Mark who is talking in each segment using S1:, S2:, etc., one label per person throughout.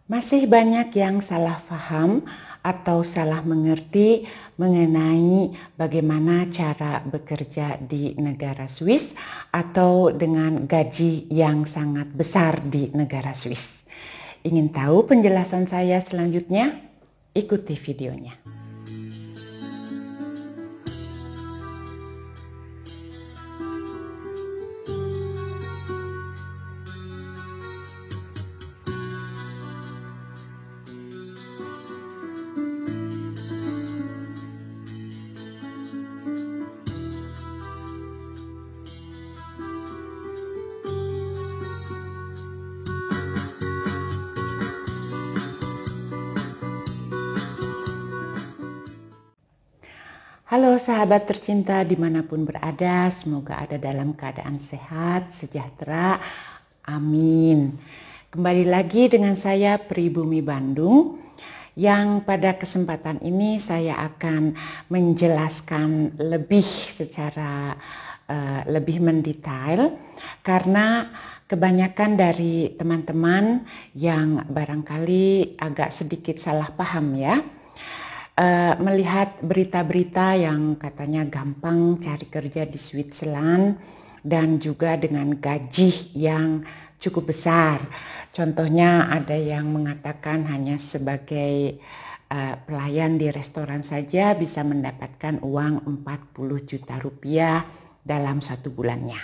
S1: Masih banyak yang salah paham atau salah mengerti mengenai bagaimana cara bekerja di negara Swiss atau dengan gaji yang sangat besar di negara Swiss. Ingin tahu penjelasan saya selanjutnya? Ikuti videonya. Halo sahabat tercinta dimanapun berada, semoga ada dalam keadaan sehat, sejahtera, amin. Kembali lagi dengan saya Pribumi Bandung, yang pada kesempatan ini saya akan menjelaskan secara lebih mendetail, karena kebanyakan dari teman-teman yang barangkali agak sedikit salah paham ya, melihat berita-berita yang katanya gampang cari kerja di Switzerland dan juga dengan gaji yang cukup besar. Contohnya ada yang mengatakan hanya sebagai pelayan di restoran saja bisa mendapatkan uang 40 juta rupiah dalam 1 bulannya.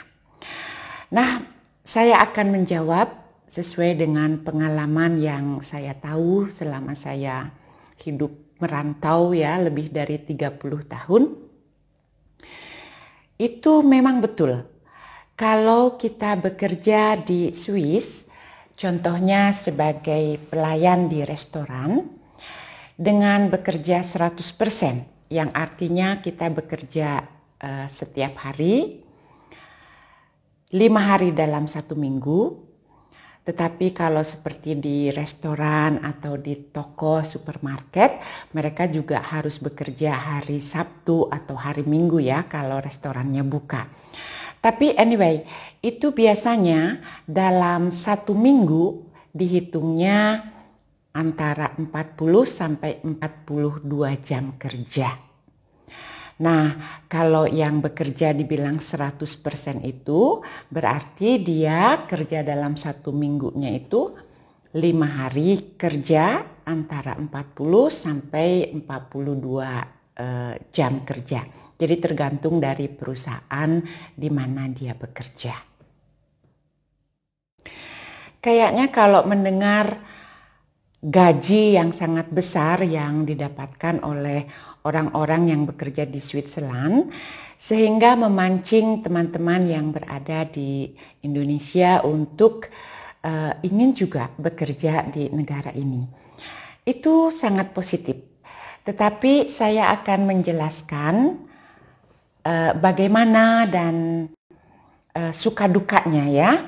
S1: Nah, saya akan menjawab sesuai dengan pengalaman yang saya tahu selama saya hidup merantau ya lebih dari 30 tahun. Itu memang betul. Kalau kita bekerja di Swiss, contohnya sebagai pelayan di restoran, dengan bekerja 100%, yang artinya kita bekerja setiap hari, 5 hari dalam 1 minggu. Tetapi kalau seperti di restoran atau di toko supermarket, mereka juga harus bekerja hari Sabtu atau hari Minggu ya kalau restorannya buka. Tapi anyway, itu biasanya dalam 1 minggu dihitungnya antara 40 sampai 42 jam kerja. Nah, kalau yang bekerja dibilang 100% itu berarti dia kerja dalam 1 minggunya itu 5 hari kerja antara 40 sampai 42 jam kerja. Jadi tergantung dari perusahaan di mana dia bekerja. Kayaknya kalau mendengar gaji yang sangat besar yang didapatkan oleh orang-orang yang bekerja di Switzerland, sehingga memancing teman-teman yang berada di Indonesia untuk ingin juga bekerja di negara ini. Itu sangat positif. Tetapi saya akan menjelaskan bagaimana dan suka dukanya ya.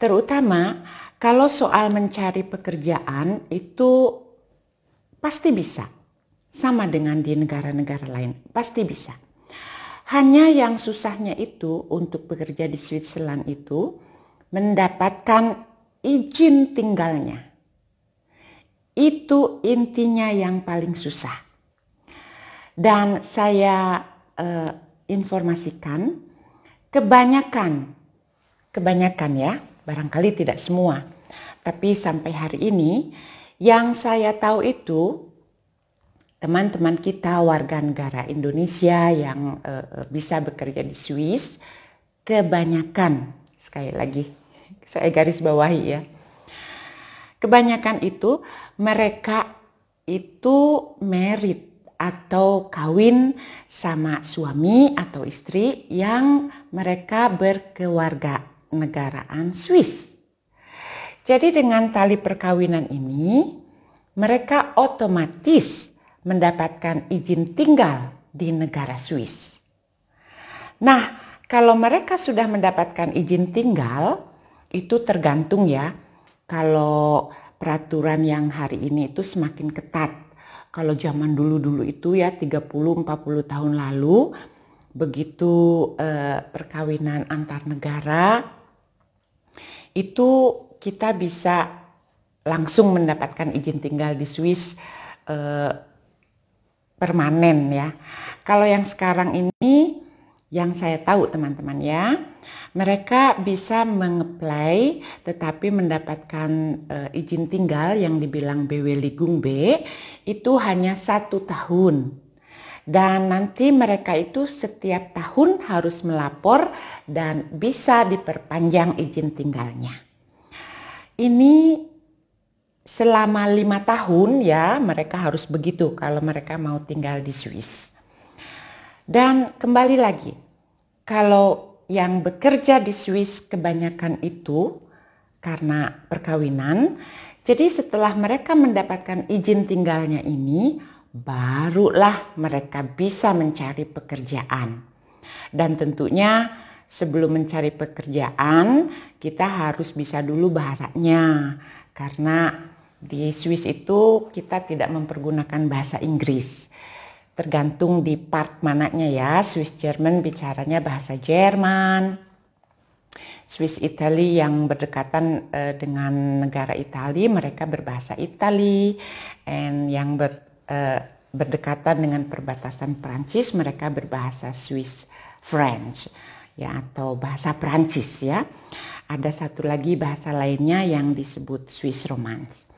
S1: Terutama kalau soal mencari pekerjaan itu pasti bisa. Sama dengan di negara-negara lain, pasti bisa. Hanya yang susahnya itu untuk bekerja di Switzerland itu mendapatkan izin tinggalnya. Itu intinya yang paling susah. Dan saya informasikan kebanyakan ya, barangkali tidak semua, tapi sampai hari ini yang saya tahu itu teman-teman kita warga negara Indonesia yang bisa bekerja di Swiss, kebanyakan, sekali lagi saya garis bawahi ya, kebanyakan itu mereka itu married atau kawin sama suami atau istri yang mereka berkeluarga negaraan Swiss. Jadi dengan tali perkawinan ini mereka otomatis mendapatkan izin tinggal di negara Swiss. Nah, kalau mereka sudah mendapatkan izin tinggal, itu tergantung ya. Kalau peraturan yang hari ini itu semakin ketat. Kalau zaman dulu-dulu itu ya 30-40 tahun lalu, begitu perkawinan antar negara, itu kita bisa langsung mendapatkan izin tinggal di Swiss permanen ya. Kalau yang sekarang ini yang saya tahu teman-teman ya, mereka bisa mengapply tetapi mendapatkan izin tinggal yang dibilang Bewilligung B itu hanya 1 tahun. Dan nanti mereka itu setiap tahun harus melapor dan bisa diperpanjang izin tinggalnya. Ini selama 5 tahun ya mereka harus begitu kalau mereka mau tinggal di Swiss. Dan kembali lagi, kalau yang bekerja di Swiss kebanyakan itu karena perkawinan, jadi setelah mereka mendapatkan izin tinggalnya ini, barulah mereka bisa mencari pekerjaan. Dan tentunya sebelum mencari pekerjaan, kita harus bisa dulu bahasanya. Karena di Swiss itu kita tidak mempergunakan bahasa Inggris. Tergantung di part mananya ya, Swiss German bicaranya bahasa Jerman. Swiss Italy yang berdekatan dengan negara Italia, mereka berbahasa Itali. And yang berdekatan dengan perbatasan Prancis, mereka berbahasa Swiss French ya, atau bahasa Prancis ya. Ada satu lagi bahasa lainnya yang disebut Swiss Romance.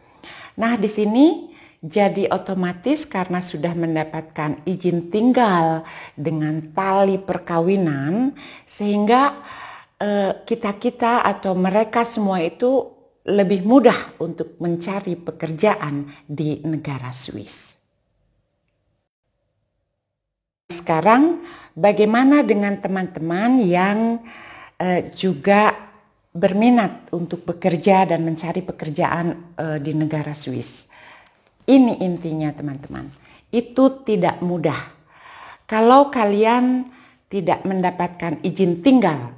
S1: Nah, di sini jadi otomatis karena sudah mendapatkan izin tinggal dengan tali perkawinan, sehingga kita atau mereka semua itu lebih mudah untuk mencari pekerjaan di negara Swiss. Sekarang bagaimana dengan teman-teman yang juga berminat untuk bekerja dan mencari pekerjaan di negara Swiss? Ini intinya teman-teman, itu tidak mudah. Kalau kalian tidak mendapatkan izin tinggal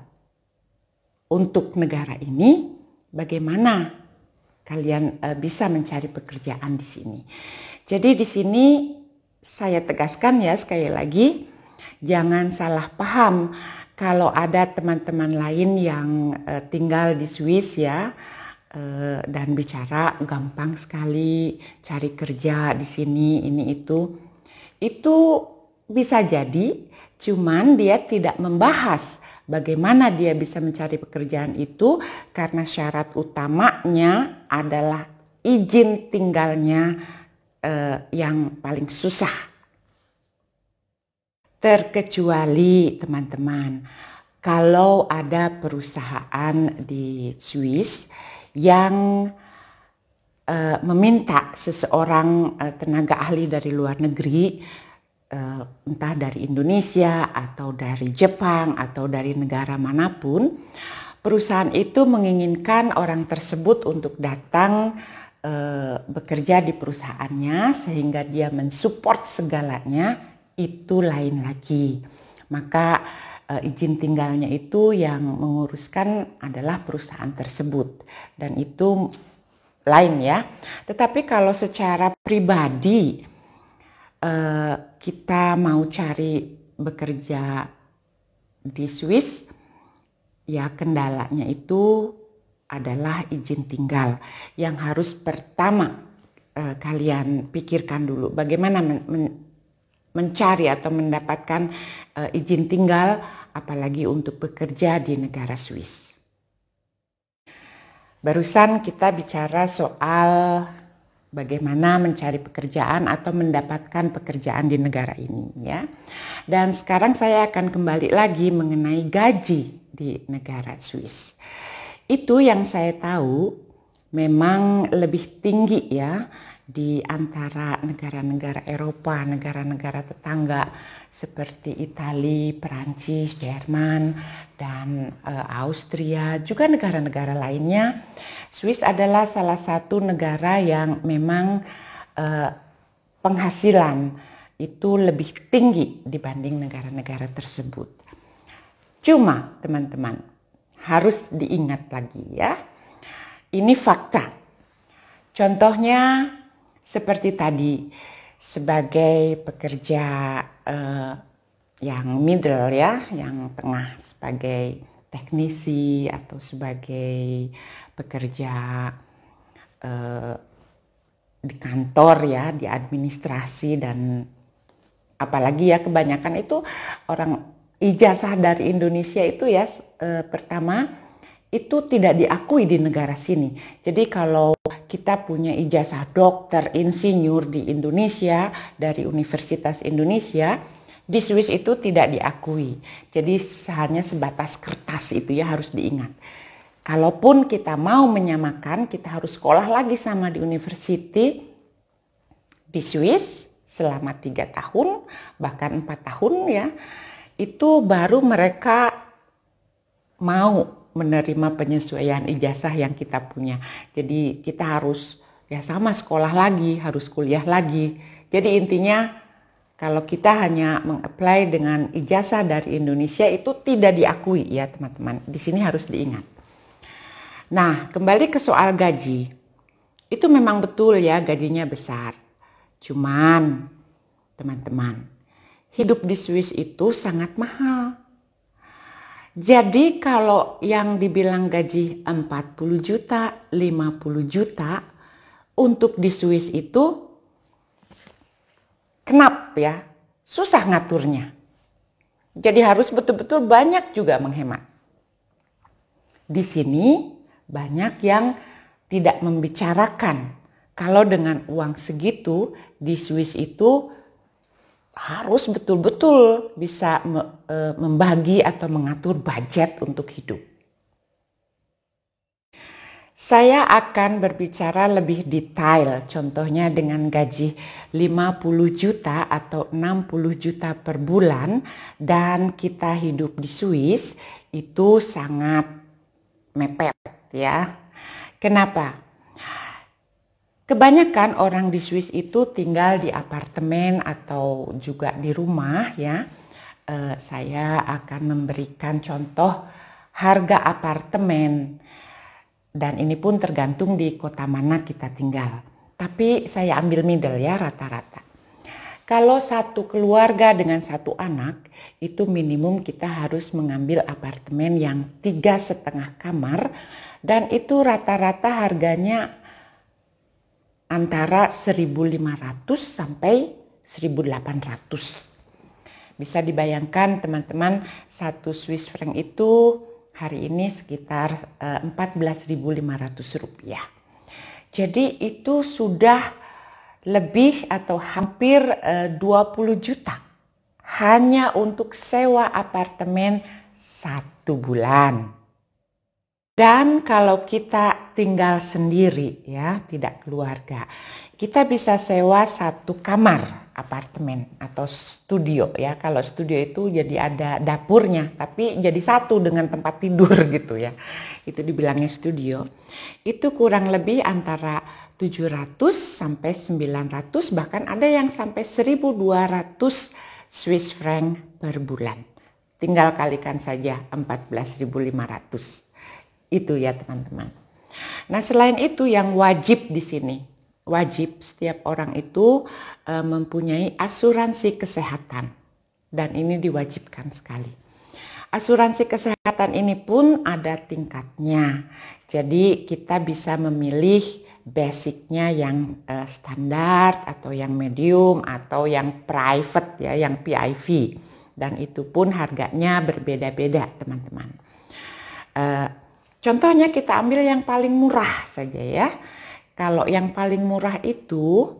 S1: untuk negara ini, bagaimana kalian bisa mencari pekerjaan di sini? Jadi di sini saya tegaskan ya sekali lagi, jangan salah paham kalau ada teman-teman lain yang tinggal di Swiss ya dan bicara gampang sekali cari kerja di sini ini itu bisa jadi, cuman dia tidak membahas bagaimana dia bisa mencari pekerjaan itu karena syarat utamanya adalah izin tinggalnya yang paling susah. Terkecuali teman-teman, kalau ada perusahaan di Swiss yang meminta seseorang tenaga ahli dari luar negeri, entah dari Indonesia atau dari Jepang atau dari negara manapun, perusahaan itu menginginkan orang tersebut untuk datang bekerja di perusahaannya sehingga dia mensupport segalanya, itu lain lagi. Maka izin tinggalnya itu yang menguruskan adalah perusahaan tersebut dan itu lain ya. Tetapi kalau secara pribadi kita mau cari bekerja di Swiss, ya kendalanya itu adalah izin tinggal yang harus pertama kalian pikirkan dulu bagaimana mencari atau mendapatkan izin tinggal apalagi untuk bekerja di negara Swiss. Barusan kita bicara soal bagaimana mencari pekerjaan atau mendapatkan pekerjaan di negara ini ya. Dan sekarang saya akan kembali lagi mengenai gaji di negara Swiss. Itu yang saya tahu memang lebih tinggi ya di antara negara-negara Eropa, negara-negara tetangga seperti Italia, Perancis, Jerman, dan Austria, juga negara-negara lainnya. Swiss adalah salah satu negara yang memang penghasilan itu lebih tinggi dibanding negara-negara tersebut. Cuma teman-teman, harus diingat lagi ya, ini fakta. Contohnya seperti tadi, sebagai pekerja yang middle ya, yang tengah, sebagai teknisi atau sebagai pekerja di kantor ya, di administrasi, dan apalagi ya kebanyakan itu orang ijazah dari Indonesia itu ya, pertama itu tidak diakui di negara sini. Jadi kalau kita punya ijazah dokter, insinyur di Indonesia dari Universitas Indonesia, di Swiss itu tidak diakui. Jadi hanya sebatas kertas, itu ya harus diingat. Kalaupun kita mau menyamakan, kita harus sekolah lagi sama di university di Swiss selama 3 tahun, bahkan 4 tahun ya. Itu baru mereka mau menerima penyesuaian ijazah yang kita punya. Jadi kita harus ya sama sekolah lagi, harus kuliah lagi. Jadi intinya kalau kita hanya mengapply dengan ijazah dari Indonesia itu tidak diakui ya teman-teman. Di sini harus diingat. Nah, kembali ke soal gaji. Itu memang betul ya, gajinya besar. Cuman teman-teman, hidup di Swiss itu sangat mahal. Jadi kalau yang dibilang gaji 40 juta, 50 juta untuk di Swiss itu kenapa ya? Susah ngaturnya. Jadi harus betul-betul banyak juga menghemat. Di sini banyak yang tidak membicarakan kalau dengan uang segitu di Swiss itu harus betul-betul bisa membagi atau mengatur budget untuk hidup. Saya akan berbicara lebih detail, contohnya dengan gaji 50 juta atau 60 juta per bulan dan kita hidup di Swiss, itu sangat mepet ya. Kenapa? Kebanyakan orang di Swiss itu tinggal di apartemen atau juga di rumah ya. Saya akan memberikan contoh harga apartemen dan ini pun tergantung di kota mana kita tinggal. Tapi saya ambil middle ya, rata-rata. Kalau satu keluarga dengan satu anak itu minimum kita harus mengambil apartemen yang 3,5 kamar dan itu rata-rata harganya antara 1.500 sampai 1.800. Bisa dibayangkan teman-teman, 1 Swiss franc itu hari ini sekitar 14.500 rupiah. Jadi itu sudah lebih atau hampir 20 juta hanya untuk sewa apartemen 1 bulan. Dan kalau kita tinggal sendiri ya, tidak keluarga, kita bisa sewa 1 kamar apartemen atau studio ya. Kalau studio itu jadi ada dapurnya, tapi jadi 1 dengan tempat tidur gitu ya. Itu dibilangnya studio. Itu kurang lebih antara 700 sampai 900, bahkan ada yang sampai 1.200 Swiss franc per bulan. Tinggal kalikan saja 14.500. Itu ya teman-teman. Nah, selain itu yang wajib di sini, wajib setiap orang itu mempunyai asuransi kesehatan dan ini diwajibkan sekali. Asuransi kesehatan ini pun ada tingkatnya. Jadi kita bisa memilih basicnya yang standar atau yang medium atau yang private ya, yang PIV, dan itu pun harganya berbeda-beda teman-teman. Contohnya kita ambil yang paling murah saja ya. Kalau yang paling murah itu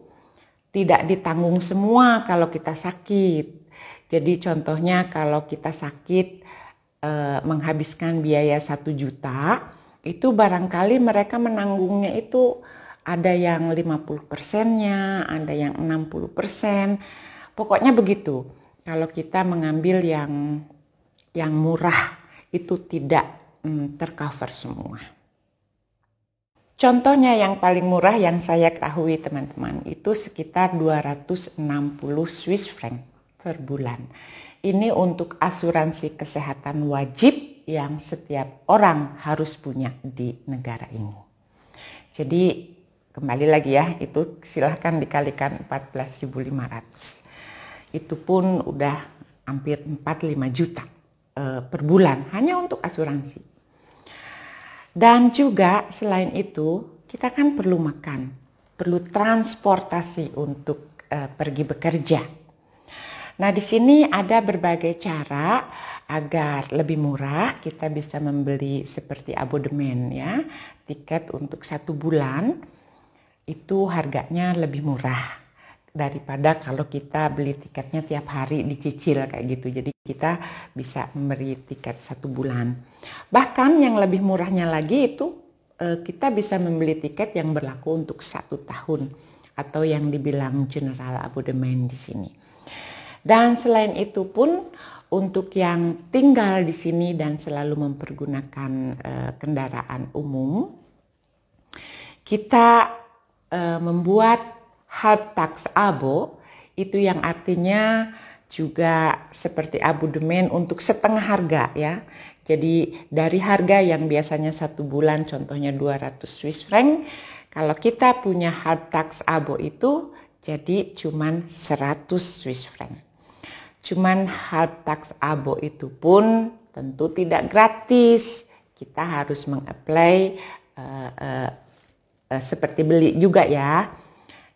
S1: tidak ditanggung semua kalau kita sakit. Jadi contohnya kalau kita sakit menghabiskan biaya 1 juta, itu barangkali mereka menanggungnya itu ada yang 50%-nya, ada yang 60%. Pokoknya begitu. Kalau kita mengambil yang murah itu tidak tercover semua. Contohnya yang paling murah yang saya ketahui teman-teman itu sekitar 260 Swiss franc per bulan. Ini untuk asuransi kesehatan wajib yang setiap orang harus punya di negara ini. Jadi kembali lagi ya, itu silahkan dikalikan 14.500. Itu pun udah hampir 45 juta per bulan hanya untuk asuransi. Dan juga selain itu kita kan perlu makan, perlu transportasi untuk pergi bekerja. Nah, di sini ada berbagai cara agar lebih murah. Kita bisa membeli seperti abodemen ya, tiket untuk 1 bulan itu harganya lebih murah daripada kalau kita beli tiketnya tiap hari dicicil kayak gitu. Jadi kita bisa memberi tiket 1 bulan. Bahkan yang lebih murahnya lagi itu kita bisa membeli tiket yang berlaku untuk 1 tahun atau yang dibilang general abodemen di sini. Dan selain itu pun untuk yang tinggal di sini dan selalu mempergunakan kendaraan umum, kita membuat hard tax abo, itu yang artinya juga seperti abodemen untuk setengah harga ya. Jadi dari harga yang biasanya 1 bulan contohnya 200 Swiss franc, kalau kita punya hard tax abo itu jadi cuman 100 Swiss franc. Cuman hard tax abo itu pun tentu tidak gratis. Kita harus mengapply seperti beli juga ya.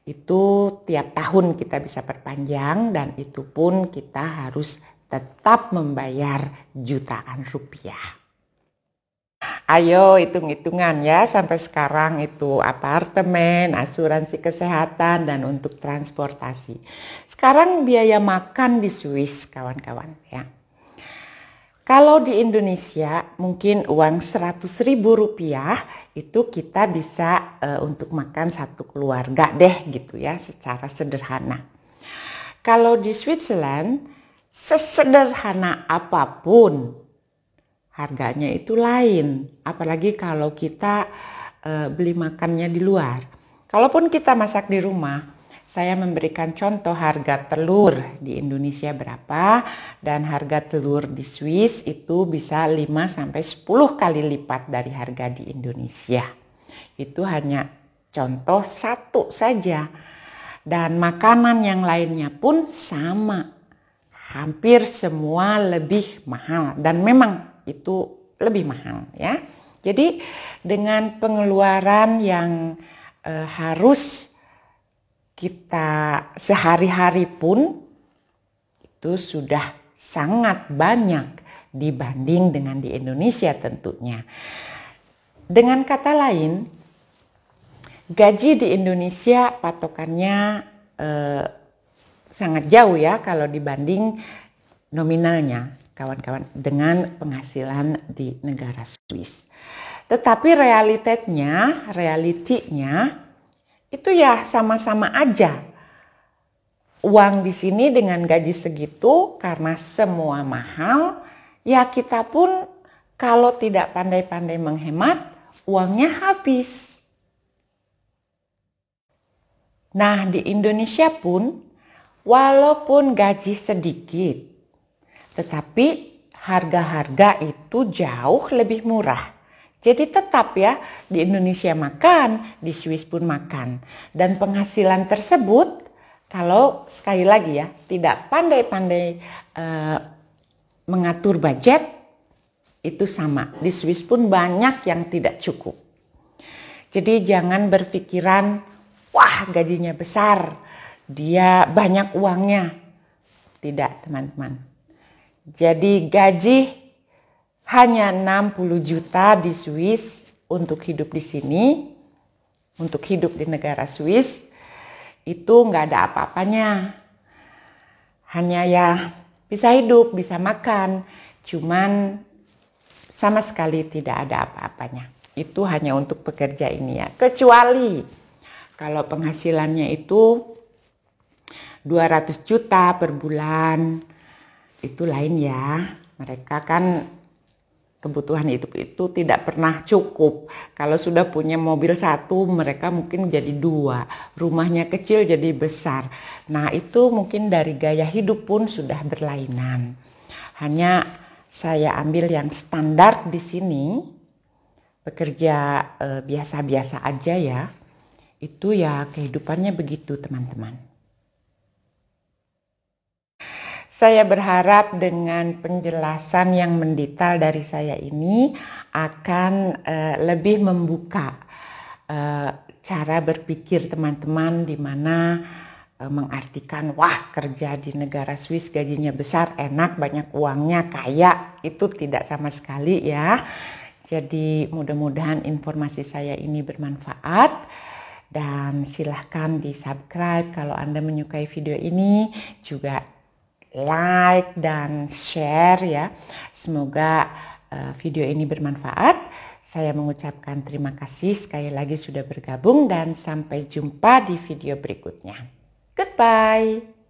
S1: Itu tiap tahun kita bisa perpanjang dan itu pun kita harus tetap membayar jutaan rupiah. Ayo hitung-hitungan ya, sampai sekarang itu apartemen, asuransi kesehatan, dan untuk transportasi. Sekarang biaya makan di Swiss kawan-kawan ya. Kalau di Indonesia mungkin uang 100.000 rupiah itu kita bisa untuk makan satu keluarga deh gitu ya, secara sederhana. Kalau di Switzerland sesederhana apapun harganya itu lain, apalagi kalau kita beli makannya di luar. Kalaupun kita masak di rumah, saya memberikan contoh harga telur di Indonesia berapa dan harga telur di Swiss itu bisa 5-10 kali lipat dari harga di Indonesia. Itu hanya contoh satu saja. Dan makanan yang lainnya pun sama. Hampir semua lebih mahal dan memang itu lebih mahal ya. Jadi dengan pengeluaran yang harus kita sehari-hari pun itu sudah sangat banyak dibanding dengan di Indonesia tentunya. Dengan kata lain, gaji di Indonesia patokannya sangat jauh ya kalau dibanding nominalnya kawan-kawan dengan penghasilan di negara Swiss. Tetapi realitinya itu ya sama-sama aja. Uang di sini dengan gaji segitu karena semua mahal, ya kita pun kalau tidak pandai-pandai menghemat, uangnya habis. Nah, di Indonesia pun walaupun gaji sedikit, tetapi harga-harga itu jauh lebih murah. Jadi tetap ya di Indonesia makan, di Swiss pun makan. Dan penghasilan tersebut kalau sekali lagi ya tidak pandai-pandai mengatur budget itu sama. Di Swiss pun banyak yang tidak cukup. Jadi jangan berpikiran wah gajinya besar, dia banyak uangnya. Tidak teman-teman. Jadi gaji hanya 60 juta di Swiss untuk hidup di sini, untuk hidup di negara Swiss, itu nggak ada apa-apanya. Hanya ya bisa hidup, bisa makan, cuman sama sekali tidak ada apa-apanya. Itu hanya untuk pekerja ini ya. Kecuali kalau penghasilannya itu 200 juta per bulan, itu lain ya. Mereka kan kebutuhan hidup itu tidak pernah cukup. Kalau sudah punya mobil satu, mereka mungkin jadi 2. Rumahnya kecil jadi besar. Nah itu mungkin dari gaya hidup pun sudah berlainan. Hanya saya ambil yang standar di sini, bekerja biasa-biasa aja ya. Itu ya kehidupannya begitu teman-teman. Saya berharap dengan penjelasan yang mendetail dari saya ini akan lebih membuka cara berpikir teman-teman di mana mengartikan wah kerja di negara Swiss gajinya besar, enak, banyak uangnya, kaya, itu tidak sama sekali ya. Jadi mudah-mudahan informasi saya ini bermanfaat dan silahkan di subscribe kalau Anda menyukai video ini, juga like dan share ya. Semoga video ini bermanfaat. Saya mengucapkan terima kasih sekali lagi sudah bergabung dan sampai jumpa di video berikutnya. Goodbye.